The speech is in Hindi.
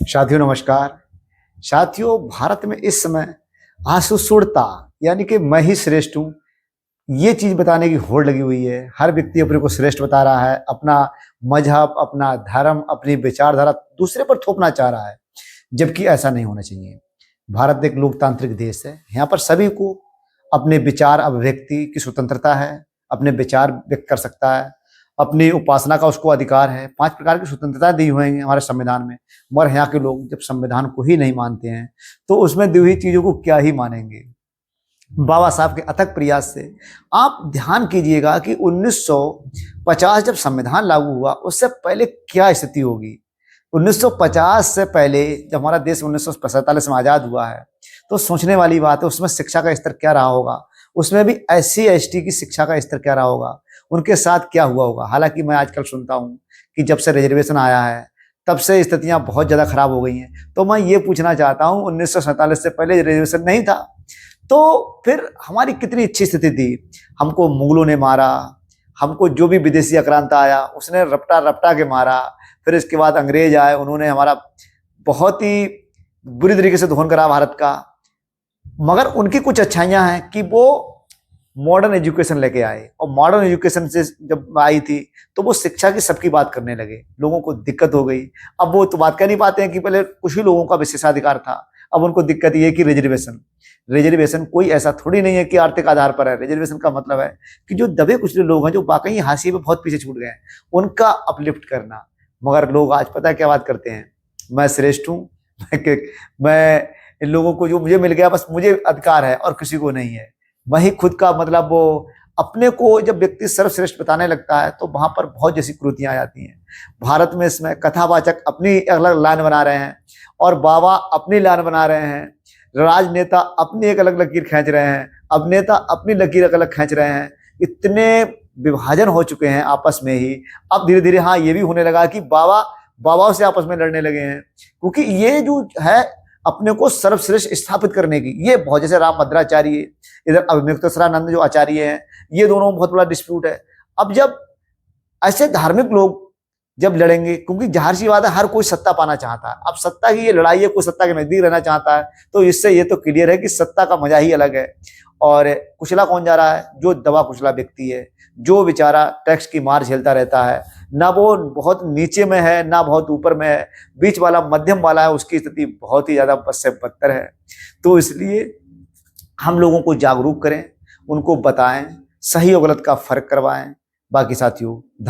साथियों नमस्कार। साथियों, भारत में इस समय आसुसुड़ता यानी कि मैं ही श्रेष्ठ हूँ, ये चीज बताने की होड़ लगी हुई है। हर व्यक्ति अपने को श्रेष्ठ बता रहा है, अपना मजहब, अपना धर्म, अपनी विचारधारा दूसरे पर थोपना चाह रहा है, जबकि ऐसा नहीं होना चाहिए। भारत एक लोकतांत्रिक देश है। यहाँ पर सभी को अपने विचार अभिव्यक्ति की स्वतंत्रता है, अपने विचार व्यक्त कर सकता है, अपनी उपासना का उसको अधिकार है। 5 प्रकार की स्वतंत्रता दी हुई है हमारे संविधान में। मगर यहाँ के लोग जब संविधान को ही नहीं मानते हैं तो उसमें दी हुई चीजों को क्या ही मानेंगे। बाबा साहब के अथक प्रयास से आप ध्यान कीजिएगा कि 1950 जब संविधान लागू हुआ उससे पहले क्या स्थिति होगी। 1950 से पहले जब हमारा देश 1947 में आजाद हुआ है तो सोचने वाली बात है, उसमें शिक्षा का स्तर क्या रहा होगा, उसमें भी SC ST की शिक्षा का स्तर क्या रहा होगा, उनके साथ क्या हुआ होगा। हालांकि मैं आजकल सुनता हूँ कि जब से रिजर्वेशन आया है तब से स्थितियां बहुत ज्यादा खराब हो गई हैं। तो मैं ये पूछना चाहता हूँ, 1947 से पहले रिजर्वेशन नहीं था तो फिर हमारी कितनी अच्छी स्थिति थी। हमको मुगलों ने मारा, हमको जो भी विदेशी आक्रांत आया उसने रपटा रपटा के मारा। फिर इसके बाद अंग्रेज आए, उन्होंने हमारा बहुत ही बुरी तरीके से धोन करा भारत का। मगर उनकी कुछ अच्छाइयां हैं कि वो मॉडर्न एजुकेशन लेके आए, और मॉडर्न एजुकेशन से जब आई थी तो वो शिक्षा की सबकी बात करने लगे। लोगों को दिक्कत हो गई, अब वो तो बात कर नहीं पाते हैं कि पहले कुछ ही लोगों का विशेषाधिकार था। अब उनको दिक्कत ये कि रिजर्वेशन कोई ऐसा थोड़ी नहीं है कि आर्थिक आधार पर है। रिजर्वेशन का मतलब है कि जो दबे कुचले लोग हैं, जो वाकई हाशिए पे बहुत पीछे छूट गए हैं, उनका अपलिफ्ट करना। मगर लोग आज पता है क्या बात करते हैं, मैं श्रेष्ठ हूँ, मैं इन लोगों को जो मुझे मिल गया बस मुझे अधिकार है और किसी को नहीं है। वही खुद का मतलब वो अपने को जब व्यक्ति सर्वश्रेष्ठ बताने लगता है तो वहां पर बहुत जैसी कुरीतियां आ जाती हैं। भारत में इसमें कथावाचक अपनी अलग लाइन बना रहे हैं और बाबा अपनी लाइन बना रहे हैं, राजनेता अपनी एक अलग लकीर खींच रहे हैं, अभिनेता अपनी लकीर अलग खींच रहे हैं। इतने विभाजन हो चुके हैं आपस में ही। अब धीरे धीरे हाँ ये भी होने लगा कि बाबाओं से आपस में लड़ने लगे हैं, क्योंकि ये जो है अपने को सर्वश्रेष्ठ स्थापित करने की, ये बहुत, जैसे राम भद्राचार्य, इधर अभिमुक्तेश्वरानंद जो आचार्य हैं, ये दोनों में बहुत बड़ा डिस्प्यूट है। अब जब ऐसे धार्मिक लोग जब लड़ेंगे, क्योंकि जाहिर सी बात है हर कोई सत्ता पाना चाहता है। अब सत्ता की ये लड़ाई है, कोई सत्ता के नजदीक रहना चाहता है, तो इससे ये तो क्लियर है कि सत्ता का मजा ही अलग है। और कुचला कौन जा रहा है? जो दबा कुचला व्यक्ति है, जो बेचारा टैक्स की मार झेलता रहता है, ना वो बहुत नीचे में है ना बहुत ऊपर में है, बीच वाला मध्यम वाला है, उसकी स्थिति बहुत ही ज्यादा बद से बदतर है। तो इसलिए हम लोगों को जागरूक करें, उनको बताएं, सही और गलत का फर्क करवाएं। बाकी साथियों